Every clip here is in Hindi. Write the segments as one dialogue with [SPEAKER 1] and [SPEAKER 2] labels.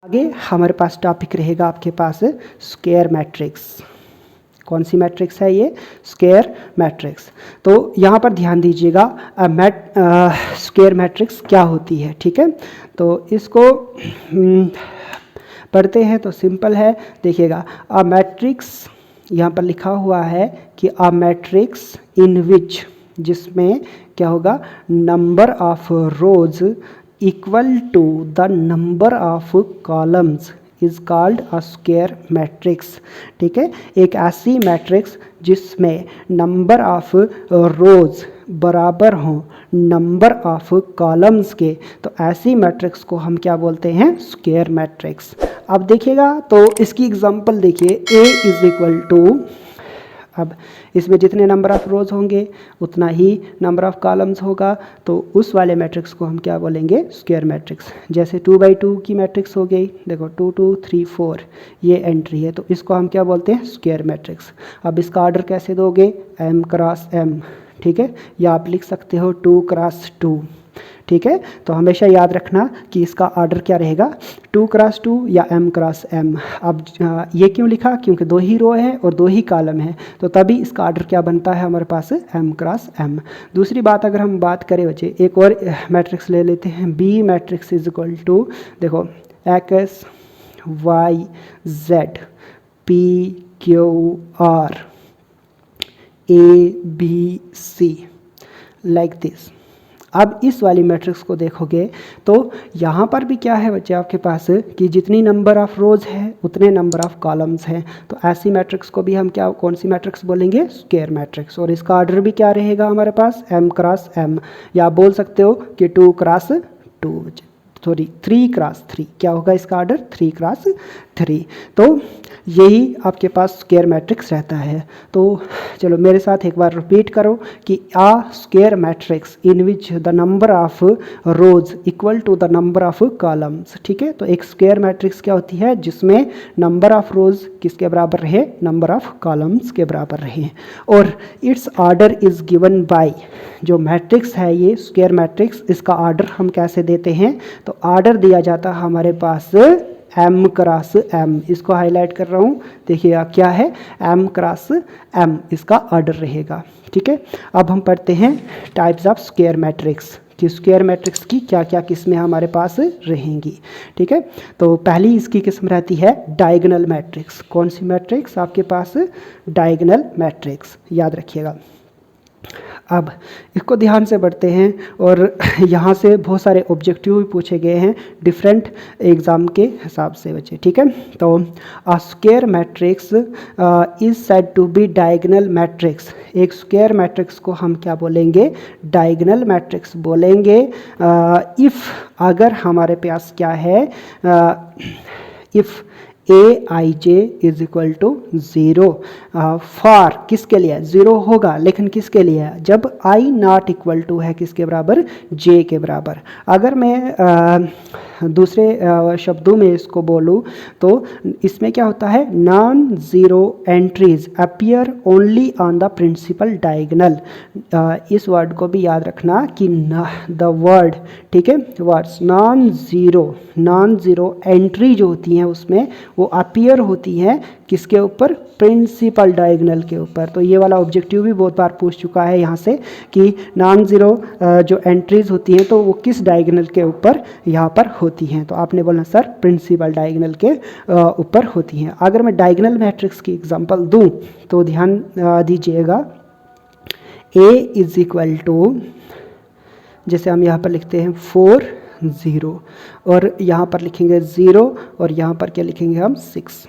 [SPEAKER 1] आगे हमारे पास टॉपिक रहेगा आपके पास स्क्वायर मैट्रिक्स। कौन सी मैट्रिक्स है ये? Square matrix. तो यहाँ पर ध्यान दीजिएगा, स्क्वायर मैट्रिक्स क्या होती है, ठीक है। तो इसको पढ़ते हैं तो सिंपल है, देखिएगा। अ मैट्रिक्स, यहाँ पर लिखा हुआ है कि अ मैट्रिक्स इन विच, जिसमें क्या होगा, number of rows equal to the number of columns is called a square matrix. ठीक है, एक ऐसी मैट्रिक्स जिसमें नंबर ऑफ रोज बराबर हों नंबर ऑफ कॉलम्स के, तो ऐसी मैट्रिक्स को हम क्या बोलते हैं? Square matrix. अब देखिएगा, तो इसकी एग्जांपल देखिए, A इज इक्वल टू, अब इसमें जितने नंबर ऑफ रोज होंगे उतना ही नंबर ऑफ कॉलम्स होगा, तो उस वाले मैट्रिक्स को हम क्या बोलेंगे? Square matrix. जैसे 2x2 की मैट्रिक्स हो गई, देखो 2 2 3 4 ये एंट्री है, तो इसको हम क्या बोलते हैं? Square matrix. अब इसका ऑर्डर कैसे दोगे? m क्रॉस m, ठीक है, या आप लिख सकते हो 2 क्रॉस 2, ठीक है। तो हमेशा याद रखना कि इसका ऑर्डर क्या रहेगा, 2 क्रॉस 2 या m क्रॉस m। अब ये क्यों लिखा? क्योंकि दो ही रो है और दो ही कॉलम है, तो तभी इसका ऑर्डर क्या बनता है हमारे पास? m cross m। दूसरी बात, अगर हम बात करें बच्चे, एक और मैट्रिक्स ले लेते हैं, B matrix is equal to, देखो x y z p q r a b c like this. अब इस वाली मैट्रिक्स को देखोगे तो यहाँ पर भी क्या है बच्चे आपके पास, कि जितनी नंबर ऑफ रोज है उतने नंबर ऑफ कॉलम्स हैं, तो ऐसी मैट्रिक्स को भी हम क्या, कौन सी मैट्रिक्स बोलेंगे? Square matrix. और इसका ऑर्डर भी क्या रहेगा हमारे पास? m क्रॉस m, या आप बोल सकते हो कि 2 क्रॉस 2, सॉरी 3 क्रॉस 3। क्या होगा इसका ऑर्डर? 3 क्रॉस 3। तो यही आपके पास स्क्वायर मैट्रिक्स रहता है। तो चलो मेरे साथ एक बार रिपीट करो कि a square matrix in which the number of rows equal to the number of columns. ठीक है, तो एक स्क्वायर मैट्रिक्स क्या होती है? जिसमें नंबर ऑफ रोज किसके बराबर रहे? नंबर ऑफ कॉलम्स के बराबर रहे, और it's order is given by, जो मैट्रिक्स है ये स्क्वायर मैट्रिक्स, इसका ऑर्डर हम कैसे देते हैं? तो ऑर्डर दिया जाता है हमारे पास m क्रॉस m। इसको हाईलाइट कर रहा हूँ, देखिएगा क्या है, m क्रॉस m इसका ऑर्डर रहेगा। ठीक है, अब हम पढ़ते हैं टाइप्स ऑफ स्क्वायर मैट्रिक्स, कि स्क्वायर मैट्रिक्स की क्या क्या किस्में हमारे पास रहेंगी। ठीक है, तो पहली इसकी किस्म रहती है डायगोनल मैट्रिक्स। कौन सी मैट्रिक्स आपके पास? डायगोनल मैट्रिक्स, याद रखिएगा। अब इसको ध्यान से पढ़ते हैं, और यहाँ से बहुत सारे ऑब्जेक्टिव भी पूछे गए हैं डिफरेंट एग्ज़ाम के हिसाब से बच्चे। ठीक है, तो a square matrix is said to be diagonal matrix. एक स्क्वायर मैट्रिक्स को हम क्या बोलेंगे? डायगोनल मैट्रिक्स बोलेंगे। इफ़, अगर हमारे पास क्या है, if Aij is equal to 0 for, किसके लिए 0 होगा, लेकिन किसके लिए? जब i नॉट इक्वल टू है किसके बराबर? j के बराबर। अगर मैं दूसरे शब्दों में इसको बोलूँ तो इसमें क्या होता है? Non zero entries appear only on the principal diagonal. इस वर्ड को भी याद रखना कि द वर्ड, ठीक है, वर्ड्स नॉन ज़ीरो एंट्री जो होती हैं उसमें वो अपीयर होती हैं किसके ऊपर? प्रिंसिपल डायगोनल के ऊपर। तो ये वाला ऑब्जेक्टिव भी बहुत बार पूछ चुका है यहाँ से, कि नॉन ज़ीरो जो एंट्रीज होती हैं तो वो किस डायगोनल के ऊपर यहाँ पर होती हैं? तो आपने बोलना सर प्रिंसिपल डायगोनल के ऊपर होती हैं। अगर मैं डायगोनल मैट्रिक्स की एग्जांपल दूँ तो ध्यान दीजिएगा, A इज इक्वल टू, जैसे हम यहाँ पर लिखते हैं 4 0, और यहाँ पर लिखेंगे 0, और यहाँ पर क्या लिखेंगे हम? 6।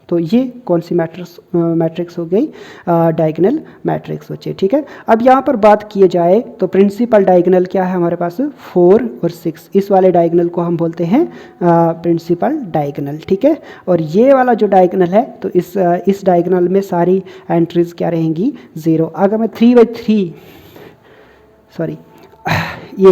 [SPEAKER 1] तो ये कौन सी मैट्रिक्स हो गई? डायगोनल मैट्रिक्स बच्चे। ठीक है, अब यहाँ पर बात किए जाए तो प्रिंसिपल डायगोनल क्या है हमारे पास? 4 और 6। इस वाले डायगोनल को हम बोलते हैं प्रिंसिपल डायगोनल। ठीक है, और ये वाला जो डायगोनल है, तो इस डायगोनल में सारी एंट्रीज क्या रहेंगी? 0। अगर मैं 3/3, सॉरी ये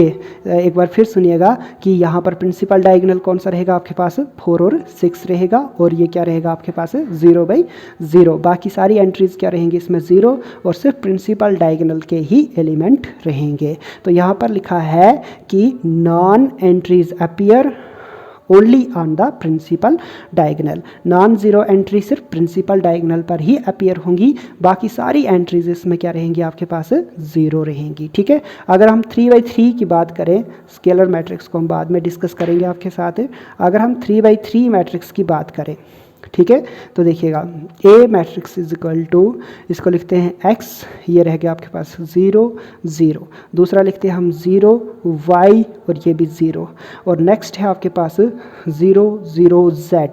[SPEAKER 1] एक बार फिर सुनिएगा कि यहाँ पर प्रिंसिपल डायगोनल कौन सा रहेगा आपके पास? 4 और 6 रहेगा, और ये क्या रहेगा आपके पास? 0/0। बाकी सारी एंट्रीज क्या रहेंगी इसमें? 0, और सिर्फ प्रिंसिपल डायगोनल के ही एलिमेंट रहेंगे। तो यहाँ पर लिखा है कि non entries appear only on the principal diagonal. Non zero entry सिर्फ प्रिंसिपल डायगोनल पर ही अपीयर होंगी, बाकी सारी एंट्रीज इसमें क्या रहेंगी आपके पास जीरो रहेंगी। ठीक है, अगर हम 3/3 की बात करें, स्केलर मैट्रिक्स को हम बाद में डिस्कस करेंगे आपके साथ। अगर हम 3/3 मैट्रिक्स की बात करें, ठीक है, तो देखिएगा ए मैट्रिक्स इज इक्वल टू, इसको लिखते हैं x, ये रह गया आपके पास 0 0, दूसरा लिखते हैं हम 0 y और ये भी 0, और नेक्स्ट है आपके पास 0 0 z,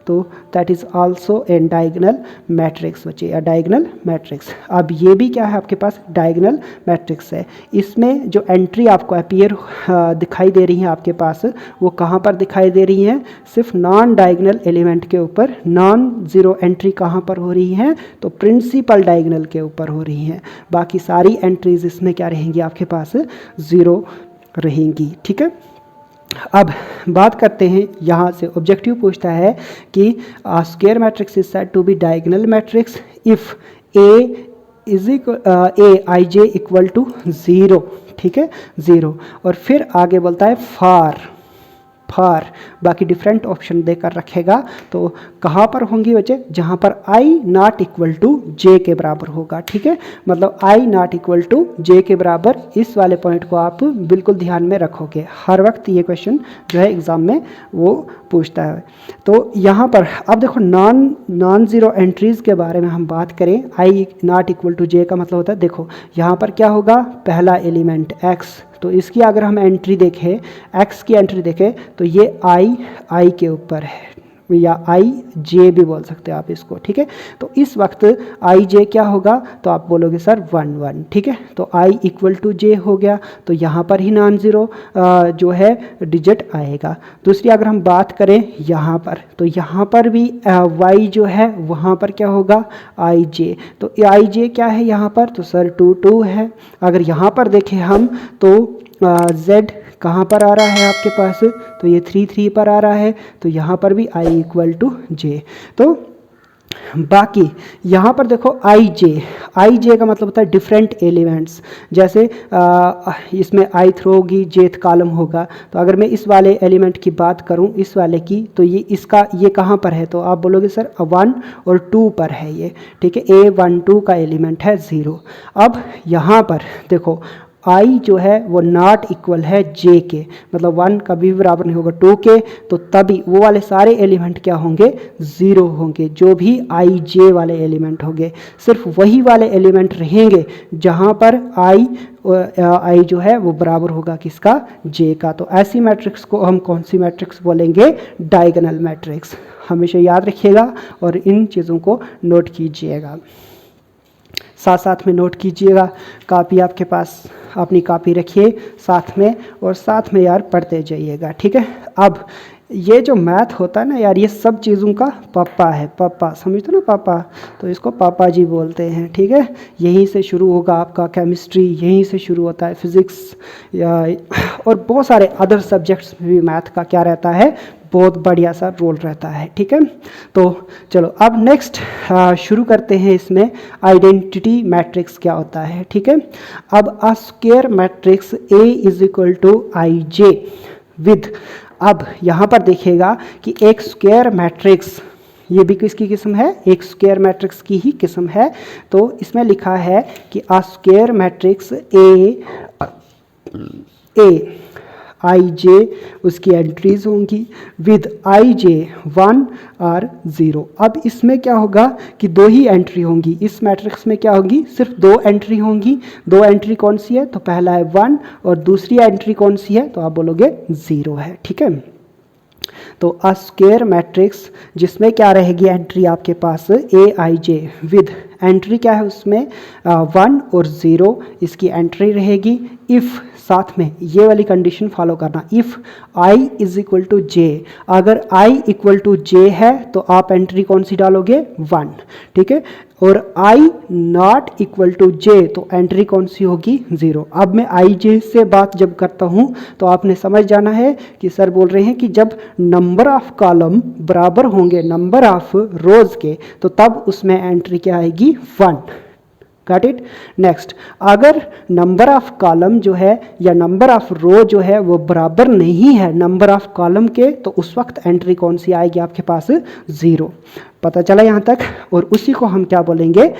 [SPEAKER 1] तो that is also an diagonal matrix बच्चे, या डायगोनल मैट्रिक्स। अब ये भी क्या है आपके पास डायगोनल मैट्रिक्स है। इसमें जो एंट्री आपको अपीयर दिखाई दे रही है आपके पास, वो कहाँ पर दिखाई दे रही हैं, सिर्फ नॉन डायगोनल एलिमेंट के ऊपर। नॉन जीरो एंट्री कहाँ पर हो रही हैं, तो प्रिंसिपल डायगोनल के ऊपर हो रही हैं, बाकी सारी एंट्रीज इसमें क्या रहेंगी आपके पास जीरो रहेंगी। ठीक है, अब बात करते हैं, यहाँ से ऑब्जेक्टिव पूछता है कि square matrix is said to be diagonal matrix if A is A I J equal to 0। ठीक है, 0, और फिर आगे बोलता है फॉर बाकी डिफरेंट ऑप्शन देकर रखेगा, तो कहाँ पर होंगी बच्चे, जहाँ पर i not equal to j के बराबर होगा। ठीक है, मतलब i not equal to j के बराबर, इस वाले पॉइंट को आप बिल्कुल ध्यान में रखोगे, हर वक्त ये क्वेश्चन जो है एग्जाम में वो पूछता है। तो यहाँ पर अब देखो नॉन जीरो एंट्रीज के बारे में हम बात करें, i not equal to j का मतलब होता है, देखो यहाँ पर क्या होगा, पहला एलिमेंट x, तो इसकी अगर हम एंट्री देखें, x की एंट्री देखें, तो ये i के ऊपर है, या आई जे भी बोल सकते हैं आप इसको। ठीक है, तो इस वक्त आई जे क्या होगा, तो आप बोलोगे सर 1 1। ठीक है, तो आई इक्वल टू जे हो गया, तो यहाँ पर ही नॉन ज़ीरो जो है डिजिट आएगा। दूसरी अगर हम बात करें यहाँ पर, तो यहाँ पर भी वाई जो है वहाँ पर क्या होगा, आई जे, तो आई जे क्या है यहाँ पर, तो सर 2 2 है। अगर यहाँ पर देखें हम, तो z कहाँ पर आ रहा है आपके पास, तो ये 3 3 पर आ रहा है, तो यहाँ पर भी i इक्वल टू जे। तो बाकी यहाँ पर देखो आई जे का मतलब होता है डिफरेंट एलिमेंट्स, जैसे इसमें ith रो होगी, jth कॉलम होगा। तो अगर मैं इस वाले एलिमेंट की बात करूँ, इस वाले की, तो ये कहाँ पर है, तो आप बोलोगे सर 1 और 2 पर है ये। ठीक है, A1 2 का एलिमेंट है 0। अब यहाँ पर देखो i जो है वो नॉट इक्वल है j के, मतलब 1 कभी भी बराबर नहीं होगा 2 के, तो तभी वो वाले सारे एलिमेंट क्या होंगे, 0 होंगे, जो भी i j वाले एलिमेंट होंगे। सिर्फ वही वाले एलिमेंट रहेंगे जहाँ पर i जो है वो बराबर होगा किसका, j का। तो ऐसी मैट्रिक्स को हम कौन सी मैट्रिक्स बोलेंगे, डायगोनल मैट्रिक्स। हमेशा याद रखिएगा और इन चीज़ों को नोट कीजिएगा, साथ साथ में नोट कीजिएगा। कापी आपके पास, अपनी कापी रखिए साथ में, और साथ में यार पढ़ते जाइएगा। ठीक है, अब ये जो मैथ होता है ना यार, ये सब चीज़ों का पापा है, पापा समझते ना, पापा, तो इसको पापा जी बोलते हैं। ठीक है, यहीं से शुरू होगा आपका केमिस्ट्री, यहीं से शुरू होता है फिज़िक्स, और बहुत सारे अदर सब्जेक्ट्स में भी मैथ का क्या रहता है, बहुत बढ़िया सा रोल रहता है। ठीक है, तो चलो अब नेक्स्ट शुरू करते हैं। इसमें आइडेंटिटी मैट्रिक्स क्या होता है। ठीक है, अब a square matrix A is equal to I J with, अब यहाँ पर देखिएगा कि एक स्क्वायर मैट्रिक्स, ये भी किसकी किस्म है, एक स्क्वायर मैट्रिक्स की ही किस्म है। तो इसमें लिखा है कि अ स्क्वायर मैट्रिक्स ए आई जे उसकी एंट्रीज होंगी विद आई जे 1 और 0। अब इसमें क्या होगा कि 2 ही एंट्री होंगी, इस मैट्रिक्स में क्या होगी, सिर्फ 2 एंट्री होंगी। 2 एंट्री कौन सी है, तो पहला है 1 और दूसरी एंट्री कौन सी है, तो आप बोलोगे 0 है। ठीक है, तो अ स्क्वायर मैट्रिक्स जिसमें क्या रहेगी एंट्री आपके पास, ए आई जे विद एंट्री क्या है उसमें 1 और 0 इसकी एंट्री रहेगी। इफ़, साथ में ये वाली कंडीशन फॉलो करना, if i is equal to J, अगर i इक्वल टू जे है तो आप एंट्री कौन सी डालोगे, 1। ठीक है, और i नॉट इक्वल टू जे तो एंट्री कौन सी होगी, 0। अब मैं i j से बात जब करता हूँ तो आपने समझ जाना है कि सर बोल रहे हैं कि जब नंबर ऑफ कॉलम बराबर होंगे नंबर ऑफ रोज के, तो तब उसमें एंट्री क्या आएगी, 1। Got it. नेक्स्ट, अगर नंबर ऑफ कॉलम जो है या नंबर ऑफ रो जो है वो बराबर नहीं है नंबर ऑफ कॉलम के, तो उस वक्त एंट्री कौन सी आएगी आपके पास? 0। पता चला यहाँ तक? और उसी को हम क्या बोलेंगे?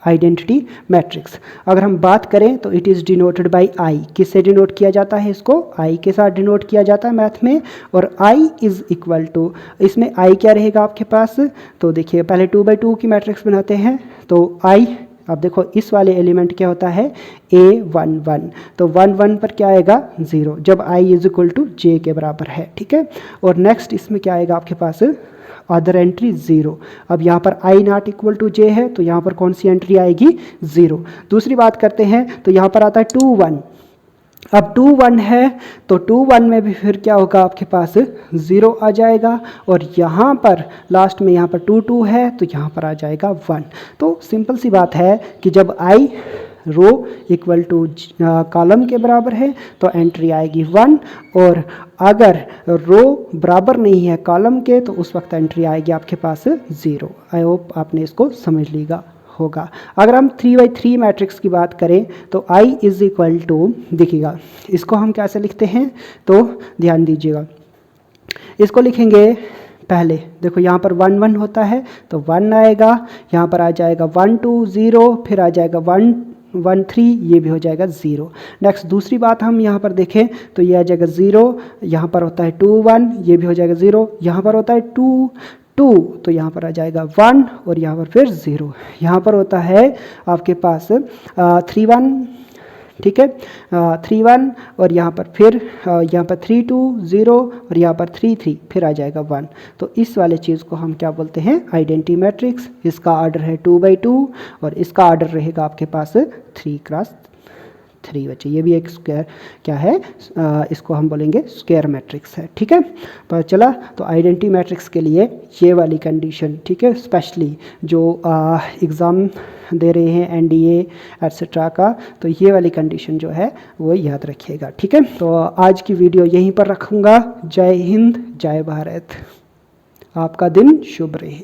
[SPEAKER 1] Identity matrix. अगर हम बात करें तो इट इज़ डिनोटेड बाय आई। किससे डिनोट किया जाता है? इसको आई के साथ डिनोट किया जाता है मैथ में। और आई इज़ इक्वल टू, इसमें आई क्या रहेगा आपके पास? तो देखिए पहले 2x2 की मैट्रिक्स बनाते हैं। तो आई, अब देखो इस वाले एलिमेंट क्या होता है? A11, तो 1 पर क्या आएगा? 0, जब आई इज इक्वल टू जे के बराबर है, ठीक है। और नेक्स्ट इसमें क्या आएगा आपके पास? Other entry 0। अब यहाँ पर आई नॉट इक्वल टू जे है, तो यहाँ पर कौन सी एंट्री आएगी? 0। दूसरी बात करते हैं, तो यहाँ पर आता है 2 1। अब 2 1 है, तो 2 1 में भी फिर क्या होगा आपके पास? 0 आ जाएगा। और यहाँ पर लास्ट में यहाँ पर 2 2 है, तो यहाँ पर आ जाएगा 1। तो सिंपल सी बात है कि जब आई रो इक्वल टू कॉलम के बराबर है तो एंट्री आएगी 1, और अगर रो बराबर नहीं है कॉलम के तो उस वक्त एंट्री आएगी आपके पास 0। आई होप आपने इसको समझ लिया होगा। अगर हम 3x3 मैट्रिक्स की बात करें तो I इज इक्वल टू, देखिएगा इसको हम कैसे लिखते हैं, तो ध्यान दीजिएगा। इसको लिखेंगे पहले, देखो यहाँ पर 1 1 होता है तो 1 आएगा, यहाँ पर आ जाएगा 1 2 0, फिर आ जाएगा 1 1 3, ये भी हो जाएगा 0। नेक्स्ट दूसरी बात हम यहाँ पर देखें तो ये आ जाएगा 0, यहाँ पर होता है 2 1, ये भी हो जाएगा 0, यहाँ पर होता है 2 2, तो यहाँ पर आ जाएगा 1, और यहाँ पर फिर 0। यहाँ पर होता है आपके पास 3 1, ठीक है, 3 1, और यहाँ पर फिर यहाँ पर 3 2 0, और यहाँ पर 3 3, फिर आ जाएगा 1। तो इस वाले चीज़ को हम क्या बोलते हैं? Identity matrix. इसका ऑर्डर है 2x2, और इसका ऑर्डर रहेगा आपके पास 3x3 बच्चे। ये भी एक स्क्वायर क्या है, इसको हम बोलेंगे स्क्वायर मैट्रिक्स है, ठीक है। पर चला, तो आइडेंटिटी मैट्रिक्स के लिए ये वाली कंडीशन, ठीक है, स्पेशली जो एग्ज़ाम दे रहे हैं एनडीए एट्सेट्रा का, तो ये वाली कंडीशन जो है वो याद रखिएगा, ठीक है। तो आज की वीडियो यहीं पर रखूँगा। जय हिंद, जय भारत, आपका दिन शुभ रहे।